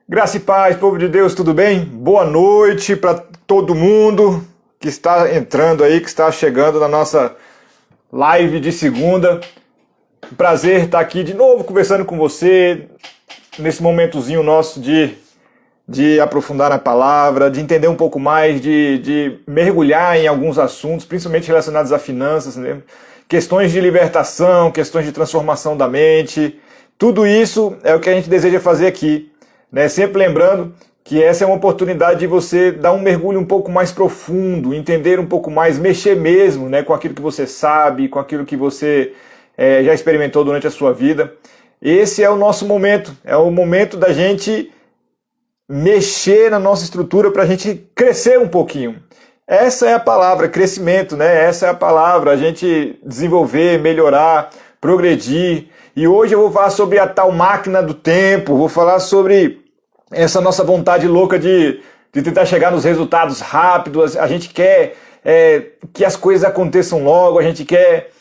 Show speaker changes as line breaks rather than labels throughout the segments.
Graça e paz, povo de Deus, tudo bem? Boa noite para todo mundo que está entrando aí, que está chegando na nossa live de segunda. Prazer estar aqui de novo conversando com você nesse momentozinho nosso de aprofundar na palavra, de entender um pouco mais, de mergulhar em alguns assuntos, principalmente relacionados a finanças, né? Questões de libertação, questões de transformação da mente. Tudo isso é o que a gente deseja fazer aqui. Né? Sempre lembrando que essa é uma oportunidade de você dar um mergulho um pouco mais profundo, entender um pouco mais, mexer mesmo, né, com aquilo que você sabe, com aquilo que você já experimentou durante a sua vida. Esse é o nosso momento, é o momento da gente mexer na nossa estrutura para a gente crescer um pouquinho. Essa é a palavra, crescimento, né? Essa é a palavra, a gente desenvolver, melhorar, progredir. E hoje eu vou falar sobre a tal máquina do tempo, vou falar sobre essa nossa vontade louca de tentar chegar nos resultados rápidos. A gente quer que as coisas aconteçam logo, a gente quer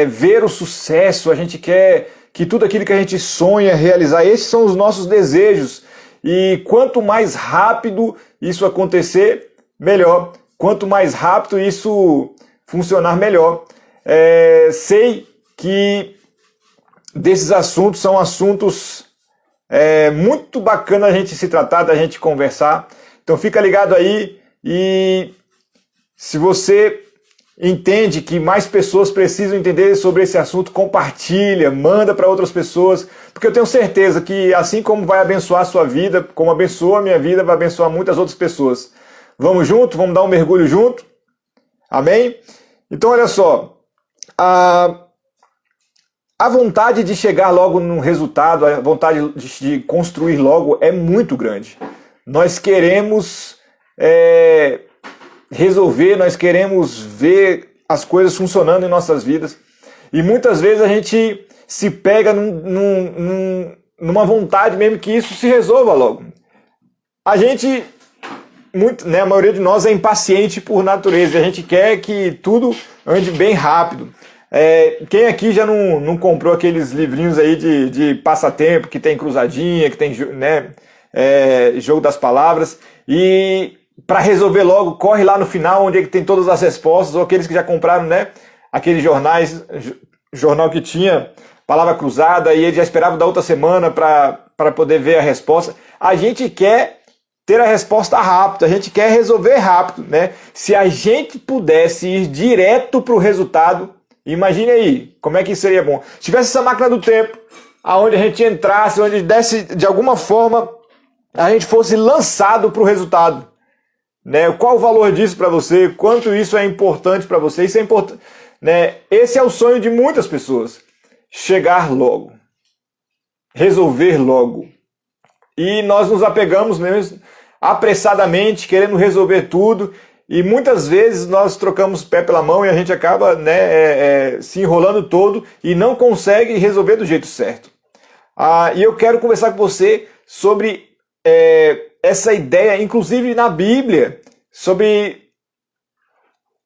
ver o sucesso, a gente quer que tudo aquilo que a gente sonha realizar, esses são os nossos desejos. E quanto mais rápido isso acontecer, melhor. Quanto mais rápido isso funcionar, melhor. Sei que desses assuntos são assuntos muito bacana a gente se tratar, da gente conversar. Então fica ligado aí e se você entende que mais pessoas precisam entender sobre esse assunto, compartilha, manda para outras pessoas, porque eu tenho certeza que assim como vai abençoar a sua vida, como abençoa a minha vida, vai abençoar muitas outras pessoas. Vamos junto? Vamos dar um mergulho junto? Amém? Então olha só, a vontade de chegar logo no resultado, a vontade de construir logo é muito grande. Nós queremos resolver, nós queremos ver as coisas funcionando em nossas vidas. E muitas vezes a gente se pega numa vontade mesmo que isso se resolva logo. A gente, a maioria de nós é impaciente por natureza. A gente quer que tudo ande bem rápido. Quem aqui já não comprou aqueles livrinhos aí de passatempo, que tem cruzadinha, que tem jogo das palavras, e para resolver logo, corre lá no final onde é que tem todas as respostas, ou aqueles que já compraram, né, aqueles jornal que tinha palavra cruzada e ele já esperava da outra semana para poder ver a resposta. A gente quer ter a resposta rápido, a gente quer resolver rápido, né? Se a gente pudesse ir direto para o resultado, imagine aí, como é que seria bom. Se tivesse essa máquina do tempo, aonde a gente entrasse, onde desse, de alguma forma, a gente fosse lançado para o resultado. Né? Qual o valor disso para você? Quanto isso é importante para você? Isso é importante. Né? Esse é o sonho de muitas pessoas. Chegar logo. Resolver logo. E nós nos apegamos mesmo apressadamente, querendo resolver tudo. E muitas vezes nós trocamos o pé pela mão e a gente acaba se enrolando todo e não consegue resolver do jeito certo. E eu quero conversar com você sobre essa ideia, inclusive na Bíblia, sobre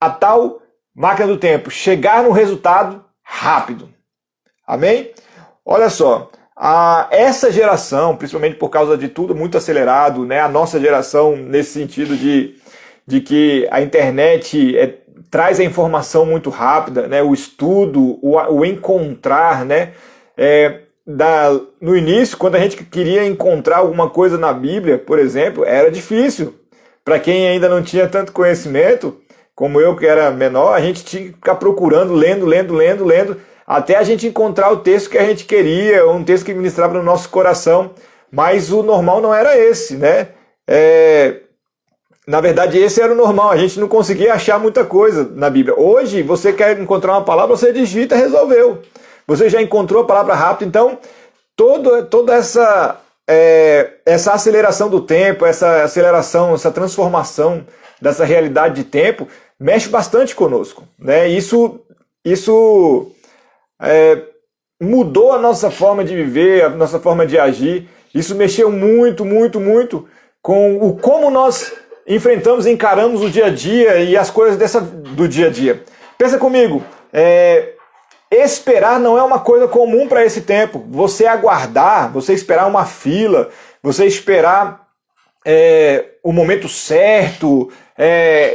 a tal máquina do tempo, chegar no resultado rápido. Amém? Olha só, essa geração, principalmente por causa de tudo muito acelerado, né? A nossa geração nesse sentido de que a internet traz a informação muito rápida, né? O estudo, o encontrar, né? No início, quando a gente queria encontrar alguma coisa na Bíblia, por exemplo, era difícil. Para quem ainda não tinha tanto conhecimento, como eu que era menor, a gente tinha que ficar procurando, lendo, até a gente encontrar o texto que a gente queria, um texto que ministrava no nosso coração. Mas o normal não era esse, né? Na verdade, esse era o normal. A gente não conseguia achar muita coisa na Bíblia. Hoje, você quer encontrar uma palavra, você digita, resolveu. Você já encontrou a palavra rápido, então toda essa aceleração do tempo, essa aceleração, essa transformação dessa realidade de tempo mexe bastante conosco, né? Isso mudou a nossa forma de viver, a nossa forma de agir. Isso mexeu muito com como nós enfrentamos e encaramos o dia a dia e as coisas do dia a dia. Pensa comigo, esperar não é uma coisa comum para esse tempo. Você aguardar, você esperar uma fila, você esperar o momento certo,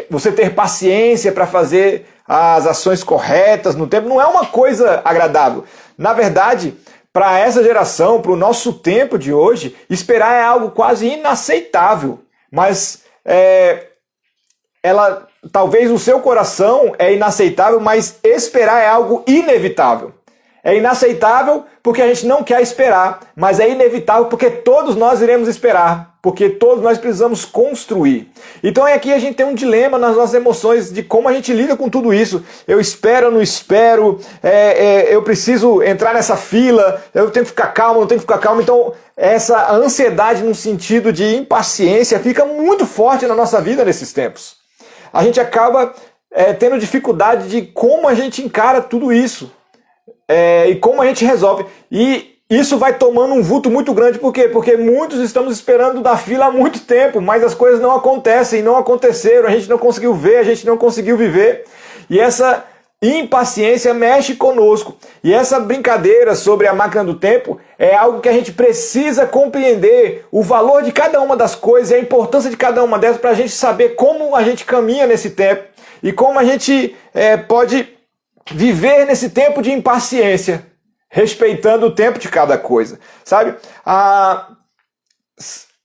você ter paciência para fazer as ações corretas no tempo, não é uma coisa agradável. Na verdade, para essa geração, para o nosso tempo de hoje, esperar é algo quase inaceitável. Mas talvez o seu coração é inaceitável, mas esperar é algo inevitável. É inaceitável porque a gente não quer esperar, mas é inevitável porque todos nós iremos esperar, porque todos nós precisamos construir. Então aqui a gente tem um dilema nas nossas emoções de como a gente lida com tudo isso. Eu espero, eu não espero, eu preciso entrar nessa fila, eu tenho que ficar calmo, não tenho que ficar calmo. Então essa ansiedade no sentido de impaciência fica muito forte na nossa vida nesses tempos. A gente acaba tendo dificuldade de como a gente encara tudo isso. E como a gente resolve. E isso vai tomando um vulto muito grande. Por quê? Porque muitos estamos esperando da fila há muito tempo, mas as coisas não acontecem, não aconteceram, a gente não conseguiu ver, a gente não conseguiu viver. E essa impaciência mexe conosco. E essa brincadeira sobre a máquina do tempo é algo que a gente precisa compreender o valor de cada uma das coisas e a importância de cada uma delas para a gente saber como a gente caminha nesse tempo e como a gente pode viver nesse tempo de impaciência, respeitando o tempo de cada coisa, sabe?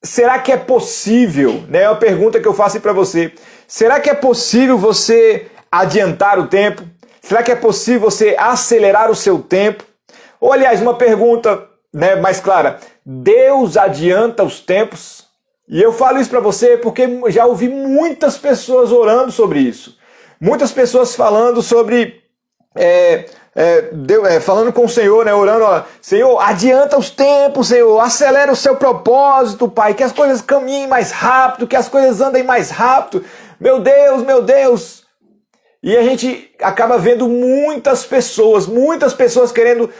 Será que é possível, né? É uma pergunta que eu faço para você. Será que é possível você adiantar o tempo? Será que é possível você acelerar o seu tempo? Ou, aliás, uma pergunta, né, mais clara. Deus adianta os tempos? E eu falo isso para você porque já ouvi muitas pessoas orando sobre isso. Muitas pessoas falando sobre... falando com o Senhor, né, orando, ó, Senhor, adianta os tempos, Senhor, acelera o seu propósito, Pai, que as coisas caminhem mais rápido, que as coisas andem mais rápido, meu Deus. E a gente acaba vendo muitas pessoas querendo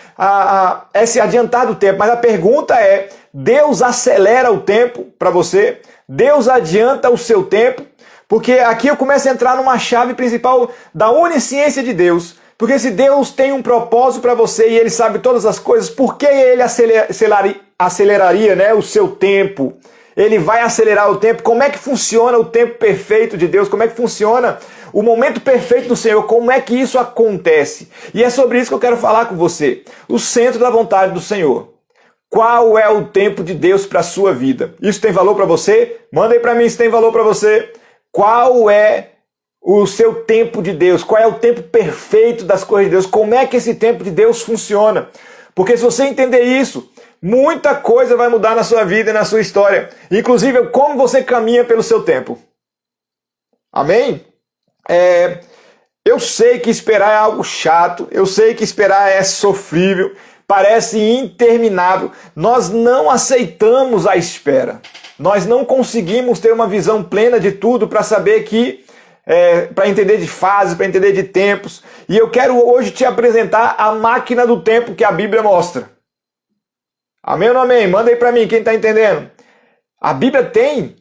se adiantar do tempo, mas a pergunta é, Deus acelera o tempo para você? Deus adianta o seu tempo? Porque aqui eu começo a entrar numa chave principal da onisciência de Deus. Porque se Deus tem um propósito para você e Ele sabe todas as coisas, por que Ele aceleraria, né, o seu tempo? Ele vai acelerar o tempo. Como é que funciona o tempo perfeito de Deus? Como é que funciona o momento perfeito do Senhor? Como é que isso acontece? E é sobre isso que eu quero falar com você. O centro da vontade do Senhor. Qual é o tempo de Deus para a sua vida? Isso tem valor para você? Manda aí para mim se tem valor para você. Qual é o seu tempo de Deus? Qual é o tempo perfeito das coisas de Deus? Como é que esse tempo de Deus funciona? Porque se você entender isso, muita coisa vai mudar na sua vida e na sua história. Inclusive, como você caminha pelo seu tempo. Amém? Eu sei que esperar é algo chato. Eu sei que esperar é sofrível. Parece interminável. Nós não aceitamos a espera. Nós não conseguimos ter uma visão plena de tudo para saber que para entender de fases, para entender de tempos. E eu quero hoje te apresentar a máquina do tempo que a Bíblia mostra. Amém ou não amém? Manda aí para mim, quem está entendendo. A Bíblia tem,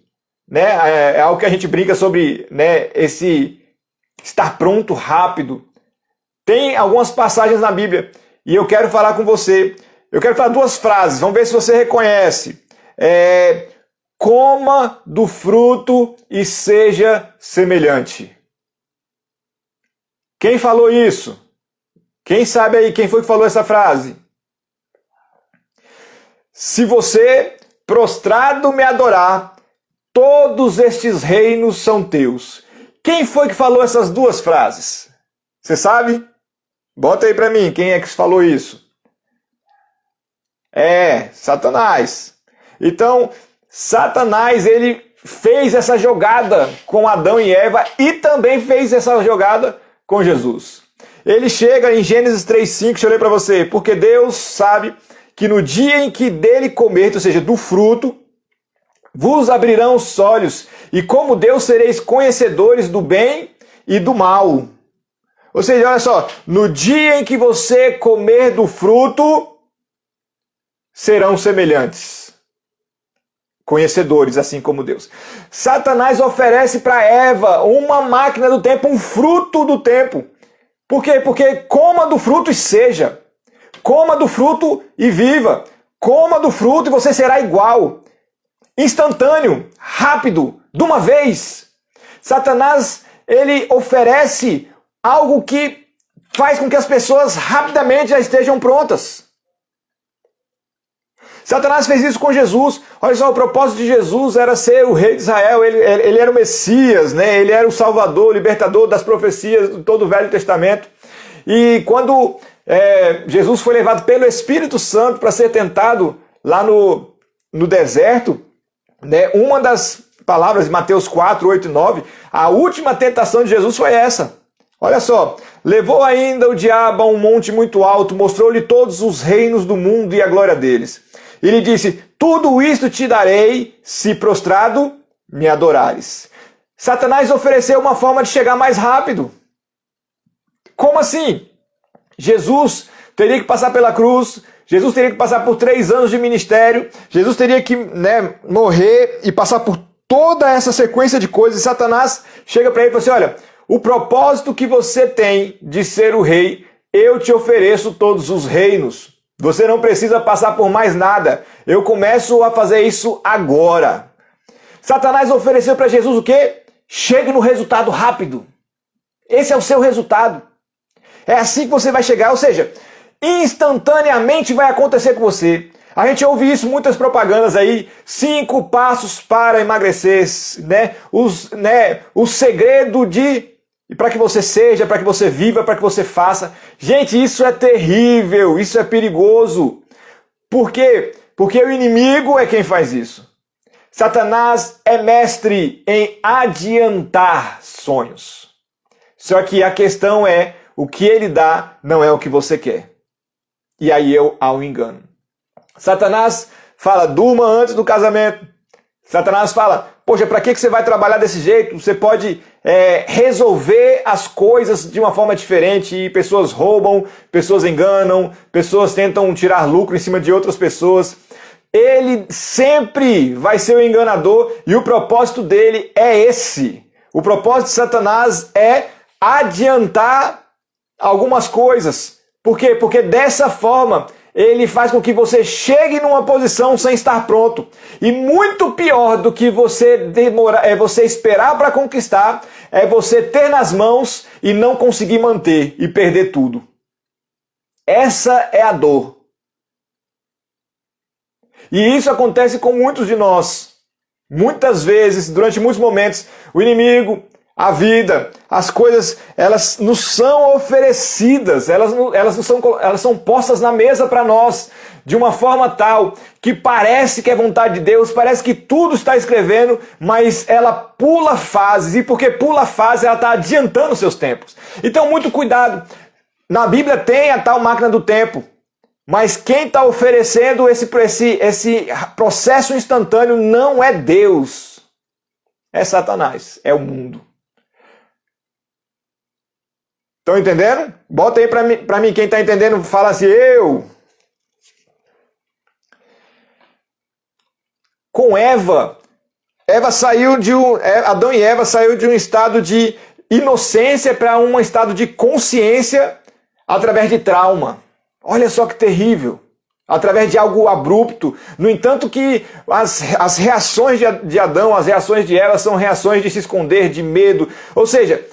né, é algo que a gente brinca sobre, né, esse estar pronto rápido. Tem algumas passagens na Bíblia e eu quero falar com você. Eu quero falar duas frases, vamos ver se você reconhece. Coma do fruto e seja semelhante. Quem falou isso? Quem sabe aí quem foi que falou essa frase? Se você prostrado me adorar, todos estes reinos são teus. Quem foi que falou essas duas frases? Você sabe? Bota aí para mim, quem é que falou isso? Satanás. Então, Satanás, ele fez essa jogada com Adão e Eva e também fez essa jogada com Jesus. Ele chega em Gênesis 3:5, deixa eu ler para você, porque Deus sabe que no dia em que dele comer, ou seja, do fruto, vos abrirão os olhos, e como Deus sereis conhecedores do bem e do mal. Ou seja, olha só, no dia em que você comer do fruto, serão semelhantes. Conhecedores, assim como Deus. Satanás oferece para Eva uma máquina do tempo, um fruto do tempo, Por quê? Porque coma do fruto e seja. Coma do fruto e viva. Coma do fruto e você será igual. Instantâneo, rápido, de uma vez. Satanás, ele oferece algo que faz com que as pessoas rapidamente já estejam prontas. Satanás fez isso com Jesus. Olha só, o propósito de Jesus era ser o rei de Israel. Ele era o Messias, né? Ele era o Salvador, o libertador das profecias de todo o Velho Testamento. E quando Jesus foi levado pelo Espírito Santo para ser tentado lá no deserto, né? Uma das palavras de Mateus 4, 8 e 9, a última tentação de Jesus foi essa. Olha só, levou ainda o diabo a um monte muito alto, mostrou-lhe todos os reinos do mundo e a glória deles. E lhe disse, tudo isto te darei, se prostrado me adorares. Satanás ofereceu uma forma de chegar mais rápido. Como assim? Jesus teria que passar pela cruz, Jesus teria que passar por 3 anos de ministério, Jesus teria que morrer e passar por toda essa sequência de coisas. E Satanás chega para ele e fala assim, olha, o propósito que você tem de ser o rei, eu te ofereço todos os reinos. Você não precisa passar por mais nada. Eu começo a fazer isso agora. Satanás ofereceu para Jesus o quê? Chegue no resultado rápido. Esse é o seu resultado. É assim que você vai chegar, ou seja, instantaneamente vai acontecer com você. A gente ouve isso, muitas propagandas aí, 5 passos para emagrecer, né? O segredo para que você seja, para que você viva, para que você faça. Gente, isso é terrível, isso é perigoso. Por quê? Porque o inimigo é quem faz isso. Satanás é mestre em adiantar sonhos. Só que a questão é, o que ele dá não é o que você quer. E aí há um engano. Satanás fala, durma antes do casamento. Satanás fala, poxa, para que você vai trabalhar desse jeito? Você pode resolver as coisas de uma forma diferente. E pessoas roubam, pessoas enganam, pessoas tentam tirar lucro em cima de outras pessoas. Ele sempre vai ser o enganador e o propósito dele é esse. O propósito de Satanás é adiantar algumas coisas. Por quê? Porque dessa forma ele faz com que você chegue numa posição sem estar pronto. E muito pior do que você você esperar para conquistar, é você ter nas mãos e não conseguir manter e perder tudo. Essa é a dor. E isso acontece com muitos de nós. Muitas vezes, durante muitos momentos, o inimigo, a vida, as coisas, elas nos são oferecidas, elas são postas na mesa para nós, de uma forma tal que parece que é vontade de Deus, parece que tudo está escrevendo, mas ela pula fases, e porque pula fase, ela está adiantando seus tempos. Então, muito cuidado. Na Bíblia tem a tal máquina do tempo, mas quem está oferecendo esse processo instantâneo não é Deus, é Satanás, é o mundo. Estão entendendo? Bota aí para mim, quem está entendendo, fala assim, eu. Com Adão e Eva saiu de um estado de inocência para um estado de consciência através de trauma. Olha só que terrível. Através de algo abrupto. No entanto que as reações de Adão, as reações de Eva são reações de se esconder, de medo. Ou seja,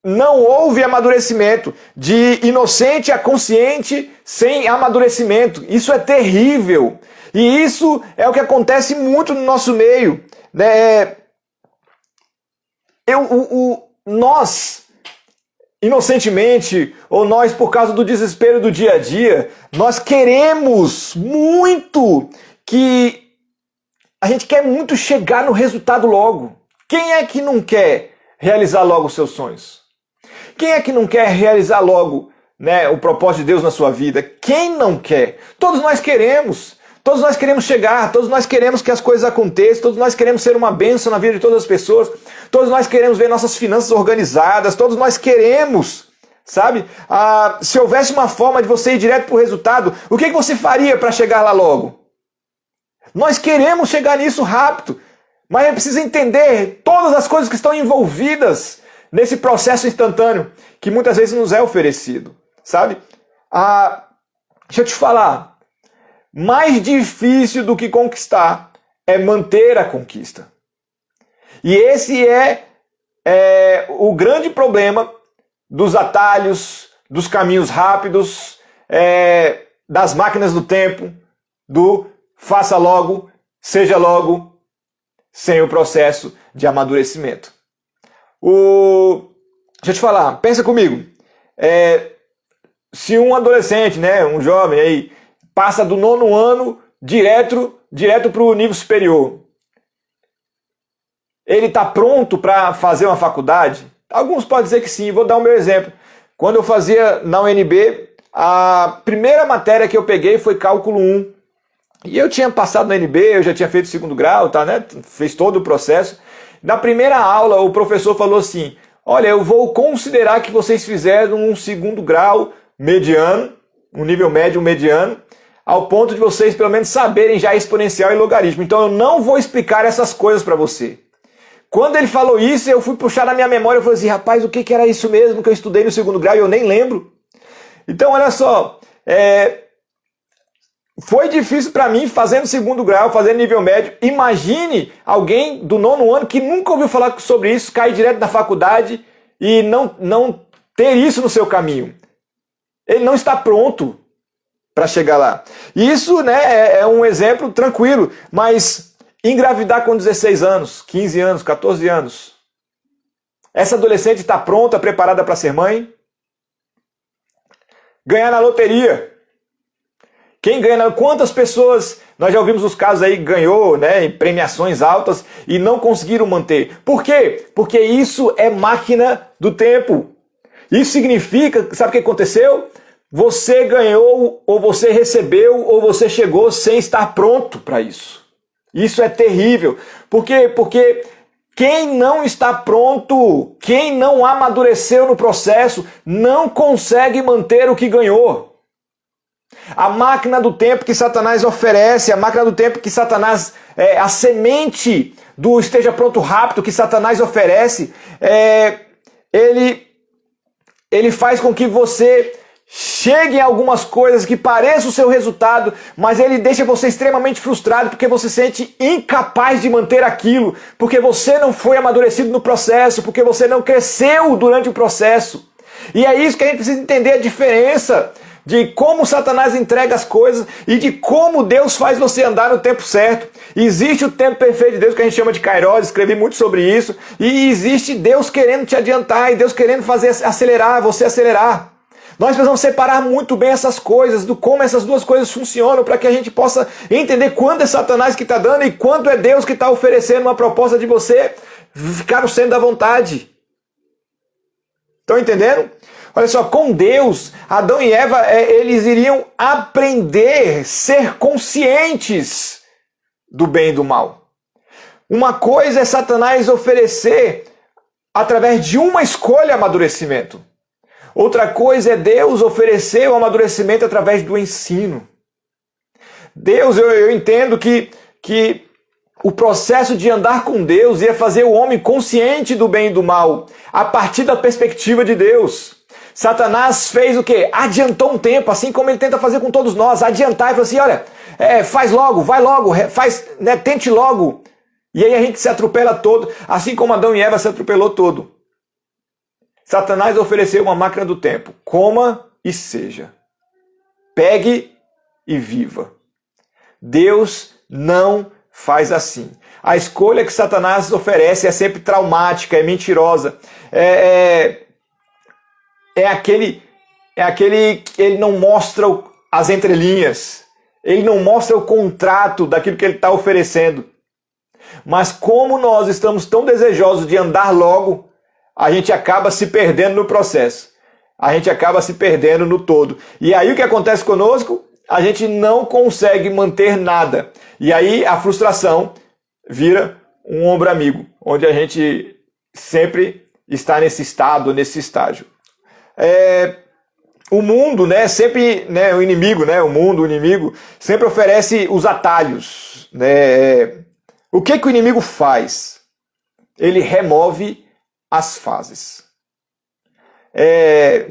não houve amadurecimento. De inocente a consciente sem amadurecimento. Isso é terrível. E isso é o que acontece muito no nosso meio. Nós, inocentemente, ou nós por causa do desespero do dia a dia, nós queremos muito a gente quer muito chegar no resultado logo. Quem é que não quer realizar logo os seus sonhos? Quem é que não quer realizar logo, o propósito de Deus na sua vida? Quem não quer? Todos nós queremos. Todos nós queremos chegar, todos nós queremos que as coisas aconteçam, todos nós queremos ser uma bênção na vida de todas as pessoas, todos nós queremos ver nossas finanças organizadas, todos nós queremos, sabe? Se houvesse uma forma de você ir direto para o resultado, o que você faria para chegar lá logo? Nós queremos chegar nisso rápido, mas é preciso entender todas as coisas que estão envolvidas nesse processo instantâneo que muitas vezes nos é oferecido, sabe? Deixa eu te falar, mais difícil do que conquistar é manter a conquista. E esse é o grande problema dos atalhos, dos caminhos rápidos, das máquinas do tempo, do faça logo, seja logo, sem o processo de amadurecimento. Deixa eu te falar, pensa comigo. Se um adolescente, né, um jovem aí, passa do 9º ano direto para o nível superior, ele está pronto para fazer uma faculdade? Alguns podem dizer que sim. Vou dar o meu exemplo. Quando eu fazia na UNB, a primeira matéria que eu peguei foi cálculo 1. E eu tinha passado na UNB, eu já tinha feito 2º grau, tá, né? Fez todo o processo. Na primeira aula, o professor falou assim: olha, eu vou considerar que vocês fizeram um 2º grau mediano, um nível médio mediano, ao ponto de vocês pelo menos saberem já exponencial e logaritmo. Então eu não vou explicar essas coisas para você. Quando ele falou isso, eu fui puxar na minha memória e falei assim: rapaz, o que era isso mesmo que eu estudei no 2º grau e eu nem lembro? Então, olha só, foi difícil para mim fazendo 2º grau, fazendo nível médio. Imagine alguém do 9º ano que nunca ouviu falar sobre isso, cair direto na faculdade e não ter isso no seu caminho. Ele não está pronto para chegar lá. Isso, né, é um exemplo tranquilo, mas engravidar com 16 anos, 15 anos, 14 anos. Essa adolescente está pronta, preparada para ser mãe? Ganhar na loteria. Quem ganha? Quantas pessoas, nós já ouvimos os casos aí, ganhou, né, em premiações altas e não conseguiram manter. Por quê? Porque isso é máquina do tempo. Isso significa, sabe o que aconteceu? Você ganhou, ou você recebeu, ou você chegou sem estar pronto para isso. Isso é terrível. Por quê? Porque quem não está pronto, quem não amadureceu no processo, não consegue manter o que ganhou. A máquina do tempo que Satanás oferece, a máquina do tempo que Satanás, a semente do esteja pronto rápido que Satanás oferece, ele faz com que você chegue em algumas coisas que pareçam o seu resultado, mas ele deixa você extremamente frustrado porque você se sente incapaz de manter aquilo, porque você não foi amadurecido no processo, porque você não cresceu durante o processo. E é isso que a gente precisa entender, a diferença de como Satanás entrega as coisas e de como Deus faz você andar no tempo certo. Existe o tempo perfeito de Deus, que a gente chama de Kairos, escrevi muito sobre isso, e existe Deus querendo te adiantar e Deus querendo fazer acelerar, você acelerar. Nós precisamos separar muito bem essas coisas, do como essas duas coisas funcionam, para que a gente possa entender quando é Satanás que está dando e quando é Deus que está oferecendo uma proposta de você ficar no centro da vontade. Estão entendendo? Olha só, com Deus, Adão e Eva, eles iriam aprender, ser conscientes do bem e do mal. Uma coisa é Satanás oferecer, através de uma escolha, amadurecimento. Outra coisa é Deus oferecer o amadurecimento através do ensino. Deus, eu entendo que o processo de andar com Deus ia fazer o homem consciente do bem e do mal, a partir da perspectiva de Deus. Satanás fez o quê? Adiantou um tempo, assim como ele tenta fazer com todos nós, adiantar e falar assim, olha, faz logo, vai logo, tente logo. E aí a gente se atropela todo, assim como Adão e Eva se atropelou todo. Satanás ofereceu uma máquina do tempo. Coma e seja. Pegue e viva. Deus não faz assim. A escolha que Satanás oferece é sempre traumática, é mentirosa. Ele não mostra as entrelinhas. Ele não mostra o contrato daquilo que ele está oferecendo. Mas como nós estamos tão desejosos de andar logo, a gente acaba se perdendo no processo. A gente acaba se perdendo no todo. E aí o que acontece conosco? A gente não consegue manter nada. E aí a frustração vira um ombro amigo, onde a gente sempre está nesse estado, nesse estágio. O mundo, sempre, o inimigo, o inimigo sempre oferece os atalhos. O que o inimigo faz? Ele remove as fases.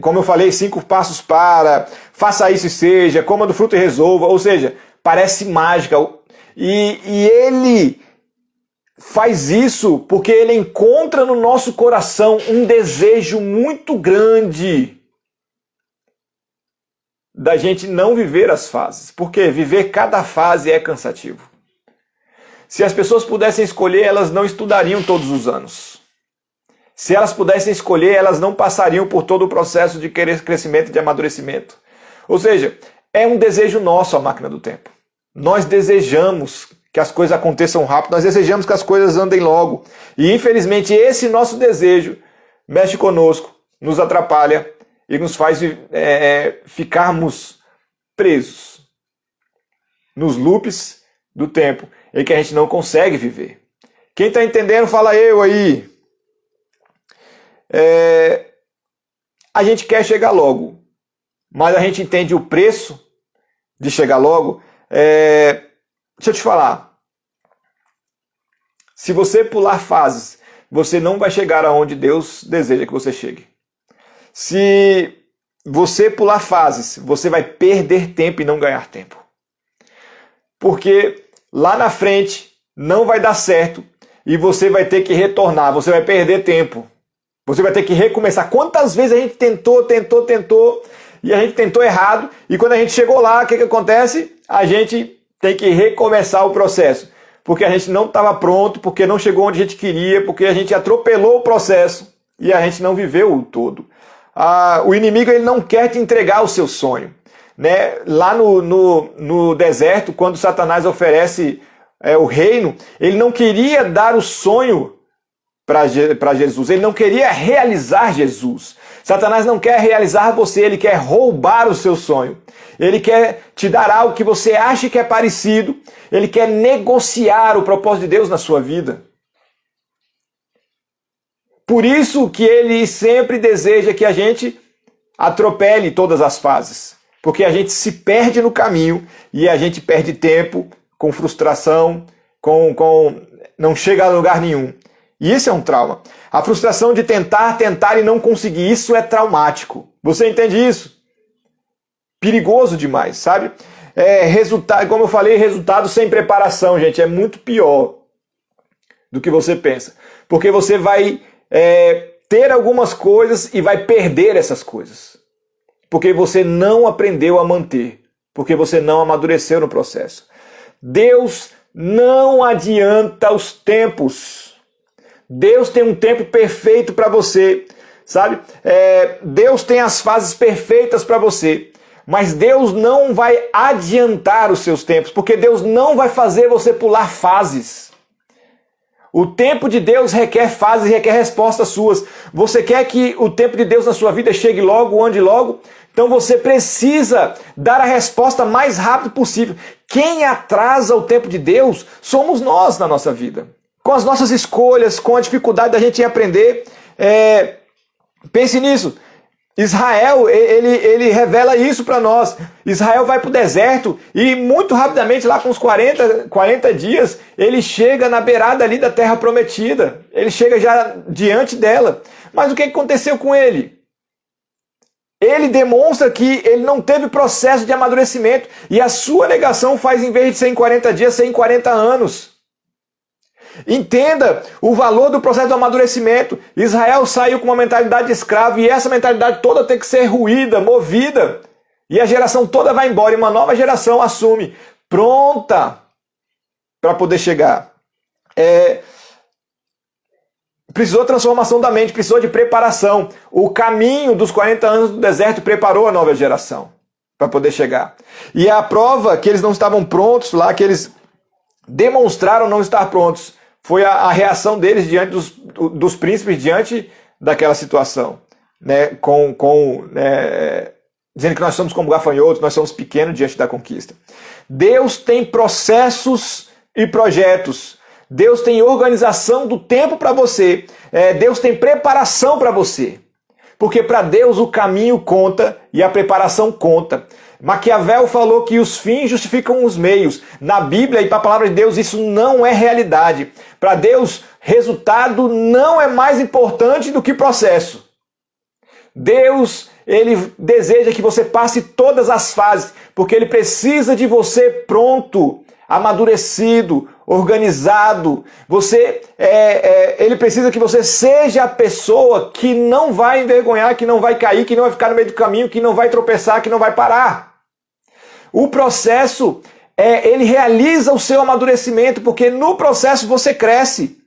Como eu falei, 5 passos para, faça isso e seja, coma do fruto e resolva, ou seja, parece mágica. E ele faz isso porque ele encontra no nosso coração um desejo muito grande da gente não viver as fases. Porque viver cada fase é cansativo. Se as pessoas pudessem escolher, elas não estudariam todos os anos. Se elas pudessem escolher, elas não passariam por todo o processo de crescimento e de amadurecimento. Ou seja, é um desejo nosso a máquina do tempo. Nós desejamos que as coisas aconteçam rápido, nós desejamos que as coisas andem logo. E infelizmente esse nosso desejo mexe conosco, nos atrapalha e nos faz ficarmos presos nos loops do tempo em que a gente não consegue viver. Quem está entendendo, fala eu aí. A gente quer chegar logo, mas a gente entende o preço de chegar logo. Deixa eu te falar. Se você pular fases, você não vai chegar aonde Deus deseja que você chegue. Se você pular fases, você vai perder tempo e não ganhar tempo. Porque lá na frente não vai dar certo e você vai ter que retornar, você vai perder tempo. Você vai ter que recomeçar. Quantas vezes a gente tentou e a gente tentou errado e quando a gente chegou lá, o que acontece? A gente tem que recomeçar o processo. Porque a gente não estava pronto, porque não chegou onde a gente queria, porque a gente atropelou o processo e a gente não viveu o todo. O inimigo ele não quer te entregar o seu sonho. Né? Lá no deserto, quando Satanás oferece o reino, ele não queria dar o sonho para Jesus, ele não queria realizar Jesus. Satanás não quer realizar você, ele quer roubar o seu sonho. Ele quer te dar algo que você acha que é parecido, ele quer negociar o propósito de Deus na sua vida. Por isso que ele sempre deseja que a gente atropele todas as fases. Porque a gente se perde no caminho e a gente perde tempo com frustração, não chega a lugar nenhum. E isso é um trauma. A frustração de tentar e não conseguir, isso é traumático. Você entende isso? Perigoso demais, sabe? Resultado, como eu falei, resultado sem preparação, gente, é muito pior do que você pensa. Porque você vai ter algumas coisas e vai perder essas coisas. Porque você não aprendeu a manter. Porque você não amadureceu no processo. Deus não adianta os tempos. Deus tem um tempo perfeito para você, sabe? Deus tem as fases perfeitas para você. Mas Deus não vai adiantar os seus tempos. Porque Deus não vai fazer você pular fases. O tempo de Deus requer fases e requer respostas suas. Você quer que o tempo de Deus na sua vida chegue logo, ande logo? Então você precisa dar a resposta mais rápido possível. Quem atrasa o tempo de Deus somos nós na nossa vida. Com as nossas escolhas, com a dificuldade da gente em aprender. Pense nisso. Israel, ele revela isso para nós. Israel vai para o deserto e muito rapidamente, lá com uns 40 dias, ele chega na beirada ali da terra prometida. Ele chega já diante dela. Mas o que aconteceu com ele? Ele demonstra que ele não teve processo de amadurecimento e a sua negação faz, em vez de ser em 40 dias, ser em 40 anos. Entenda o valor do processo do amadurecimento. Israel saiu com uma mentalidade de escravo e essa mentalidade toda tem que ser ruída, movida. E a geração toda vai embora e uma nova geração assume, pronta para poder chegar. Precisou transformação da mente, precisou de preparação. O caminho dos 40 anos do deserto preparou a nova geração para poder chegar. E a prova que eles não estavam prontos lá, que eles demonstraram não estar prontos, foi a reação deles diante dos príncipes, diante daquela situação. Né? Dizendo que nós somos como gafanhotos, nós somos pequenos diante da conquista. Deus tem processos e projetos. Deus tem organização do tempo para você. Deus tem preparação para você. Porque para Deus o caminho conta e a preparação conta. Maquiavel falou que os fins justificam os meios. Na Bíblia e para a palavra de Deus isso não é realidade. Para Deus, resultado não é mais importante do que processo. Deus, ele deseja que você passe todas as fases, porque ele precisa de você pronto, amadurecido, organizado. Ele precisa que você seja a pessoa que não vai envergonhar, que não vai cair, que não vai ficar no meio do caminho, que não vai tropeçar, que não vai parar. O processo, ele realiza o seu amadurecimento, porque no processo você cresce.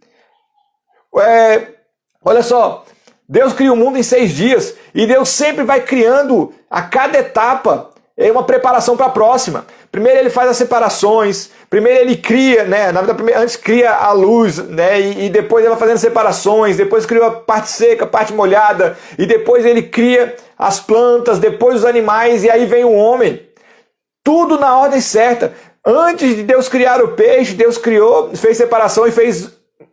Olha só, Deus cria o mundo em 6 dias e Deus sempre vai criando a cada etapa uma preparação para a próxima. Primeiro ele faz as separações, primeiro ele cria, né? Na verdade, antes cria a luz, né? E depois ele vai fazendo separações, depois cria a parte seca, a parte molhada, e depois ele cria as plantas, depois os animais, e aí vem o homem. Tudo na ordem certa. Antes de Deus criar o peixe, Deus criou, fez separação e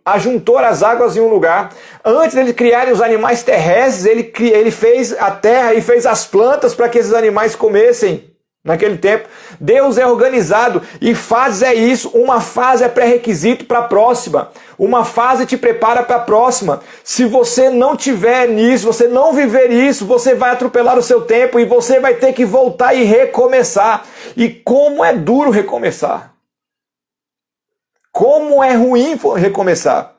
ajuntou as águas em um lugar. Antes de ele criarem os animais terrestres, ele fez a terra e fez as plantas para que esses animais comessem naquele tempo. Deus é organizado e fase é isso. Uma fase é pré-requisito para a próxima. Uma fase te prepara para a próxima. Se você não tiver nisso, você não viver isso, você vai atropelar o seu tempo e você vai ter que voltar e recomeçar. E como é duro recomeçar. Como é ruim recomeçar.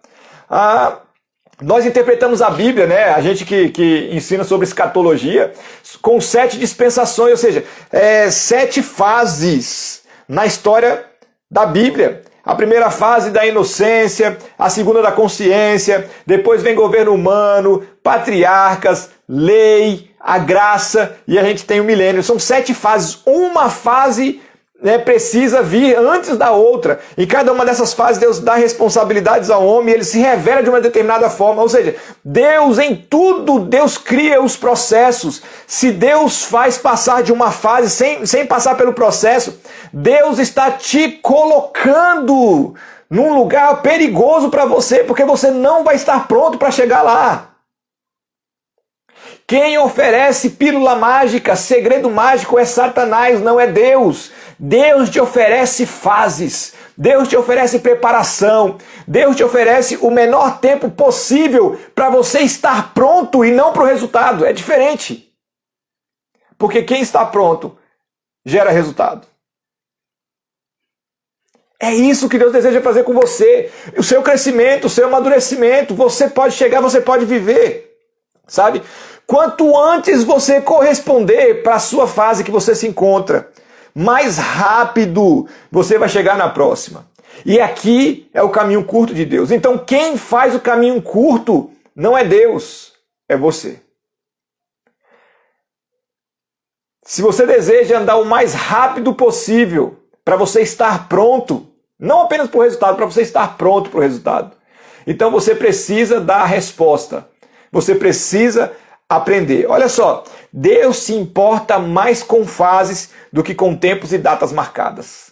Nós interpretamos a Bíblia, né? A gente que ensina sobre escatologia, com 7 dispensações, ou seja, 7 fases na história da Bíblia. A primeira fase da inocência, a segunda da consciência, depois vem governo humano, patriarcas, lei, a graça e a gente tem o milênio. São 7 fases. Uma fase precisa vir antes da outra. Em cada uma dessas fases, Deus dá responsabilidades ao homem e ele se revela de uma determinada forma. Ou seja, Deus em tudo, Deus cria os processos. Se Deus faz passar de uma fase sem passar pelo processo, Deus está te colocando num lugar perigoso para você, porque você não vai estar pronto para chegar lá. Quem oferece pílula mágica, segredo mágico é Satanás, não é Deus. Deus te oferece fases, Deus te oferece preparação, Deus te oferece o menor tempo possível para você estar pronto e não para o resultado. É diferente. Porque quem está pronto gera resultado. É isso que Deus deseja fazer com você. O seu crescimento, o seu amadurecimento, você pode chegar, você pode viver. Sabe? Quanto antes você corresponder para a sua fase que você se encontra, mais rápido você vai chegar na próxima. E aqui é o caminho curto de Deus. Então quem faz o caminho curto não é Deus, é você. Se você deseja andar o mais rápido possível para você estar pronto, não apenas para o resultado, para você estar pronto para o resultado, então você precisa dar a resposta. Você precisa aprender. Olha só, Deus se importa mais com fases do que com tempos e datas marcadas.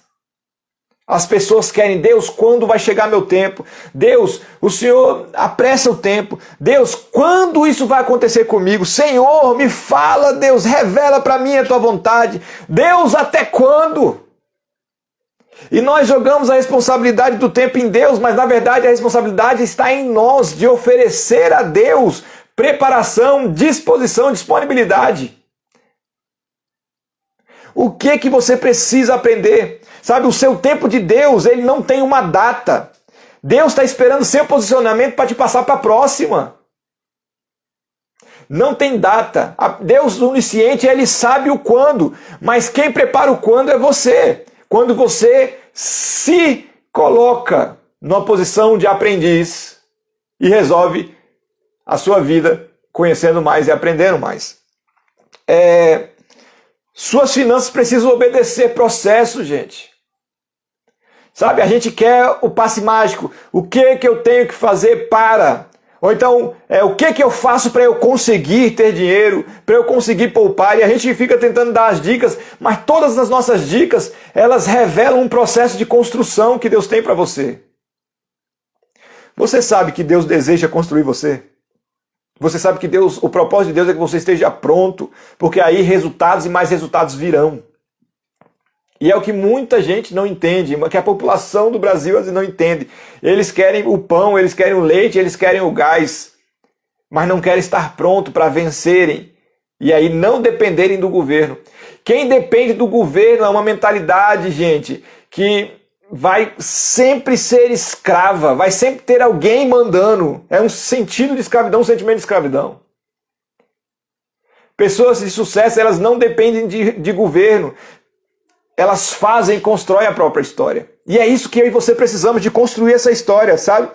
As pessoas querem, Deus, quando vai chegar meu tempo? Deus, o Senhor apressa o tempo. Deus, quando isso vai acontecer comigo? Senhor, me fala, Deus, revela para mim a tua vontade. Deus, até quando? E nós jogamos a responsabilidade do tempo em Deus, mas na verdade a responsabilidade está em nós de oferecer a Deus preparação, disposição, disponibilidade. O que você precisa aprender? Sabe, o seu tempo de Deus, ele não tem uma data. Deus está esperando seu posicionamento para te passar para a próxima. Não tem data. Deus onisciente, ele sabe o quando, mas quem prepara o quando é você. Quando você se coloca numa posição de aprendiz e resolve a sua vida conhecendo mais e aprendendo mais. Suas finanças precisam obedecer processo, gente. Sabe, a gente quer o passe mágico. O que eu tenho que fazer para? Ou então, o que eu faço para eu conseguir ter dinheiro, para eu conseguir poupar? E a gente fica tentando dar as dicas, mas todas as nossas dicas, elas revelam um processo de construção que Deus tem para você. Você sabe que Deus deseja construir você? Você sabe que o propósito de Deus é que você esteja pronto, porque aí resultados e mais resultados virão. E é o que muita gente não entende, que a população do Brasil às vezes não entende. Eles querem o pão, eles querem o leite, eles querem o gás, mas não querem estar pronto para vencerem e aí não dependerem do governo. Quem depende do governo é uma mentalidade, gente, que vai sempre ser escrava, vai sempre ter alguém mandando. É um sentido de escravidão, um sentimento de escravidão. Pessoas de sucesso, elas não dependem de governo. Elas fazem e constroem a própria história. E é isso que eu e você precisamos de construir essa história, sabe?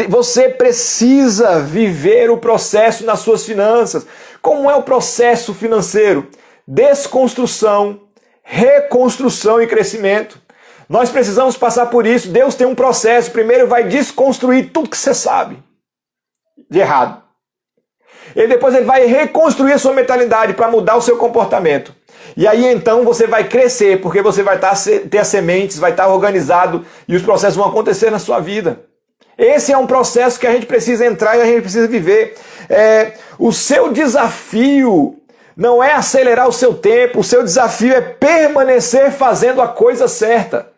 Você precisa viver o processo nas suas finanças. Como é o processo financeiro? Desconstrução, reconstrução e crescimento. Nós precisamos passar por isso. Deus tem um processo. Primeiro vai desconstruir tudo que você sabe de errado. E depois ele vai reconstruir a sua mentalidade para mudar o seu comportamento. E aí então você vai crescer, porque você vai ter as sementes, vai estar organizado e os processos vão acontecer na sua vida. Esse é um processo que a gente precisa entrar e a gente precisa viver. O seu desafio não é acelerar o seu tempo, o seu desafio é permanecer fazendo a coisa certa.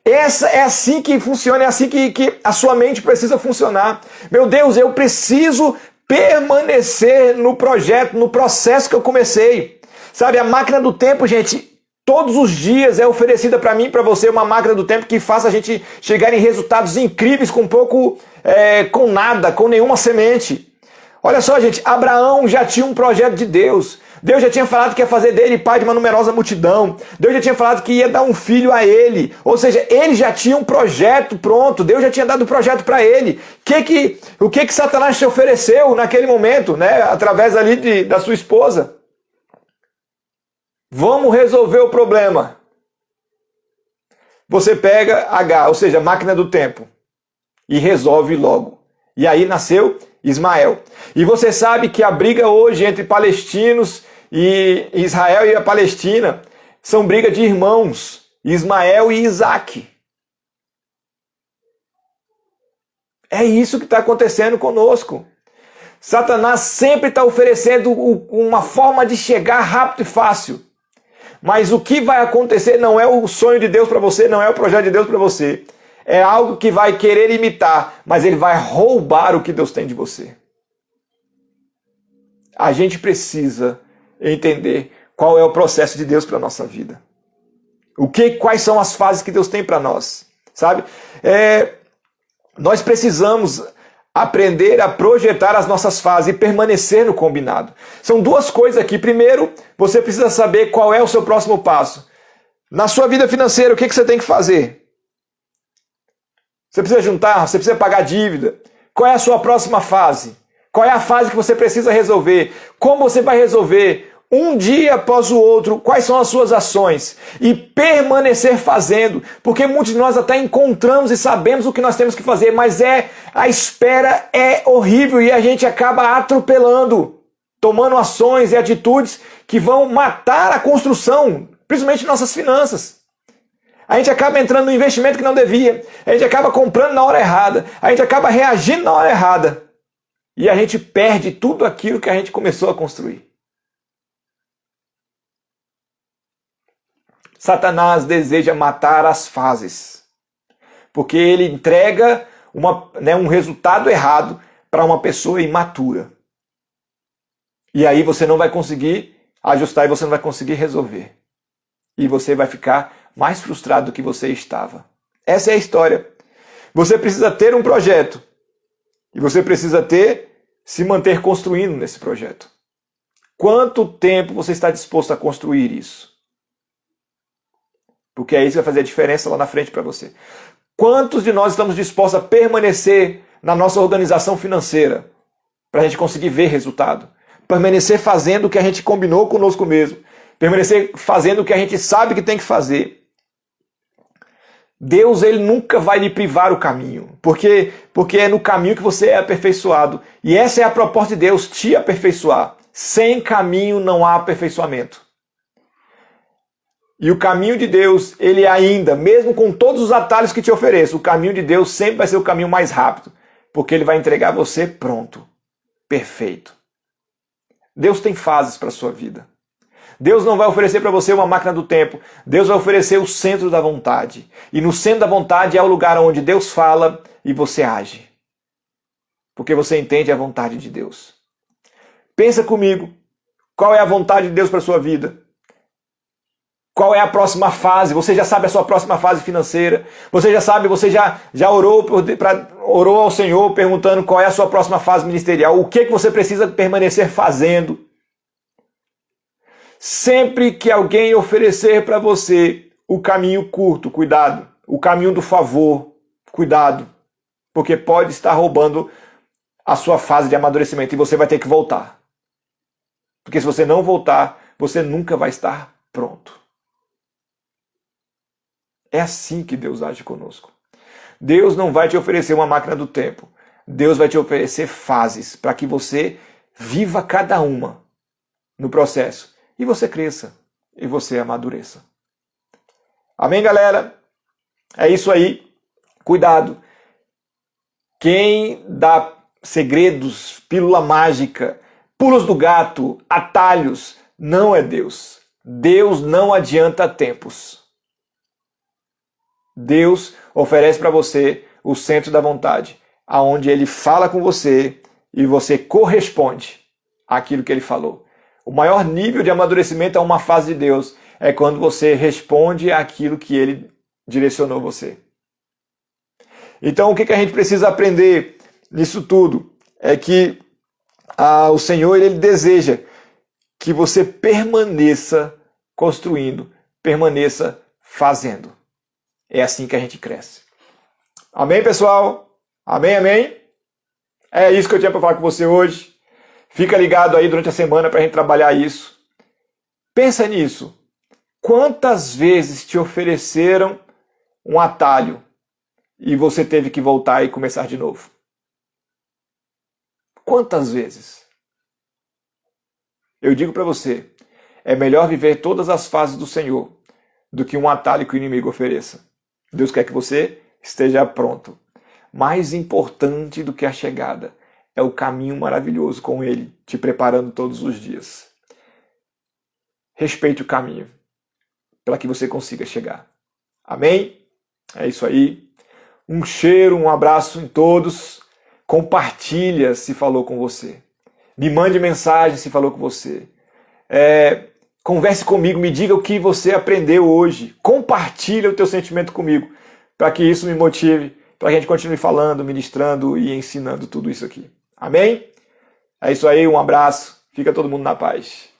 É assim que funciona, é assim que a sua mente precisa funcionar. Meu Deus, eu preciso permanecer no projeto, no processo que eu comecei. Sabe, a máquina do tempo, gente, todos os dias é oferecida para mim e para você uma máquina do tempo que faça a gente chegar em resultados incríveis com com nada, com nenhuma semente. Olha só, gente, Abraão já tinha um projeto de Deus. Deus já tinha falado que ia fazer dele pai de uma numerosa multidão. Deus já tinha falado que ia dar um filho a ele. Ou seja, ele já tinha um projeto pronto. Deus já tinha dado o projeto para ele. O que Satanás te ofereceu naquele momento, né? Através ali da sua esposa? Vamos resolver o problema. Você pega H, ou seja, máquina do tempo, e resolve logo. E aí nasceu Ismael. E você sabe que a briga hoje entre palestinos e Israel e a Palestina são briga de irmãos, Ismael e Isaac. É isso que está acontecendo conosco. Satanás sempre está oferecendo uma forma de chegar rápido e fácil. Mas o que vai acontecer não é o sonho de Deus para você, não é o projeto de Deus para você. É algo que vai querer imitar, mas ele vai roubar o que Deus tem de você. A gente precisa entender qual é o processo de Deus para a nossa vida. Quais são as fases que Deus tem para nós, sabe? Nós precisamos aprender a projetar as nossas fases e permanecer no combinado. São duas coisas aqui. Primeiro, você precisa saber qual é o seu próximo passo. Na sua vida financeira, o que você tem que fazer? Você precisa juntar, você precisa pagar dívida. Qual é a sua próxima fase? Qual é a fase que você precisa resolver? Como você vai resolver? Um dia após o outro, quais são as suas ações? E permanecer fazendo, porque muitos de nós até encontramos e sabemos o que nós temos que fazer, mas a espera é horrível e a gente acaba atropelando, tomando ações e atitudes que vão matar a construção, principalmente nossas finanças. A gente acaba entrando no investimento que não devia, a gente acaba comprando na hora errada, a gente acaba reagindo na hora errada e a gente perde tudo aquilo que a gente começou a construir. Satanás deseja matar as fases, porque ele entrega um resultado errado para uma pessoa imatura. E aí você não vai conseguir ajustar e você não vai conseguir resolver. E você vai ficar mais frustrado do que você estava. Essa é a história. Você precisa ter um projeto e você precisa se manter construindo nesse projeto. Quanto tempo você está disposto a construir isso? Porque é isso que vai fazer a diferença lá na frente para você. Quantos de nós estamos dispostos a permanecer na nossa organização financeira para a gente conseguir ver resultado? Permanecer fazendo o que a gente combinou conosco mesmo. Permanecer fazendo o que a gente sabe que tem que fazer. Deus, ele nunca vai lhe privar o caminho. Porque é no caminho que você é aperfeiçoado. E essa é a proposta de Deus, te aperfeiçoar. Sem caminho não há aperfeiçoamento. E o caminho de Deus, ele ainda, mesmo com todos os atalhos que te ofereço, o caminho de Deus sempre vai ser o caminho mais rápido, porque ele vai entregar você pronto, perfeito. Deus tem fases para a sua vida. Deus não vai oferecer para você uma máquina do tempo. Deus vai oferecer o centro da vontade. E no centro da vontade é o lugar onde Deus fala e você age. Porque você entende a vontade de Deus. Pensa comigo. Qual é a vontade de Deus para a sua vida? Qual é a próxima fase? Você já sabe a sua próxima fase financeira. Você já sabe, você já orou ao Senhor perguntando qual é a sua próxima fase ministerial. O que você precisa permanecer fazendo? Sempre que alguém oferecer para você o caminho curto, cuidado. O caminho do favor, cuidado. Porque pode estar roubando a sua fase de amadurecimento e você vai ter que voltar. Porque se você não voltar, você nunca vai estar pronto. É assim que Deus age conosco. Deus não vai te oferecer uma máquina do tempo. Deus vai te oferecer fases para que você viva cada uma no processo. E você cresça. E você amadureça. Amém, galera? É isso aí. Cuidado. Quem dá segredos, pílula mágica, pulos do gato, atalhos, não é Deus. Deus não adianta tempos. Deus oferece para você o centro da vontade, aonde Ele fala com você e você corresponde àquilo que Ele falou. O maior nível de amadurecimento a uma fase de Deus é quando você responde àquilo que Ele direcionou você. Então o que a gente precisa aprender nisso tudo é que o Senhor Ele deseja que você permaneça construindo, permaneça fazendo. É assim que a gente cresce. Amém, pessoal? Amém, amém? É isso que eu tinha para falar com você hoje. Fica ligado aí durante a semana para a gente trabalhar isso. Pensa nisso. Quantas vezes te ofereceram um atalho e você teve que voltar e começar de novo? Quantas vezes? Eu digo para você, é melhor viver todas as fases do Senhor do que um atalho que o inimigo ofereça. Deus quer que você esteja pronto. Mais importante do que a chegada é o caminho maravilhoso com Ele, te preparando todos os dias. Respeite o caminho, para que você consiga chegar. Amém? É isso aí. Um cheiro, um abraço em todos. Compartilha se falou com você. Me mande mensagem se falou com você. Converse comigo, me diga o que você aprendeu hoje. Compartilha o teu sentimento comigo, para que isso me motive, para que a gente continue falando, ministrando e ensinando tudo isso aqui. Amém? É isso aí, um abraço. Fica todo mundo na paz.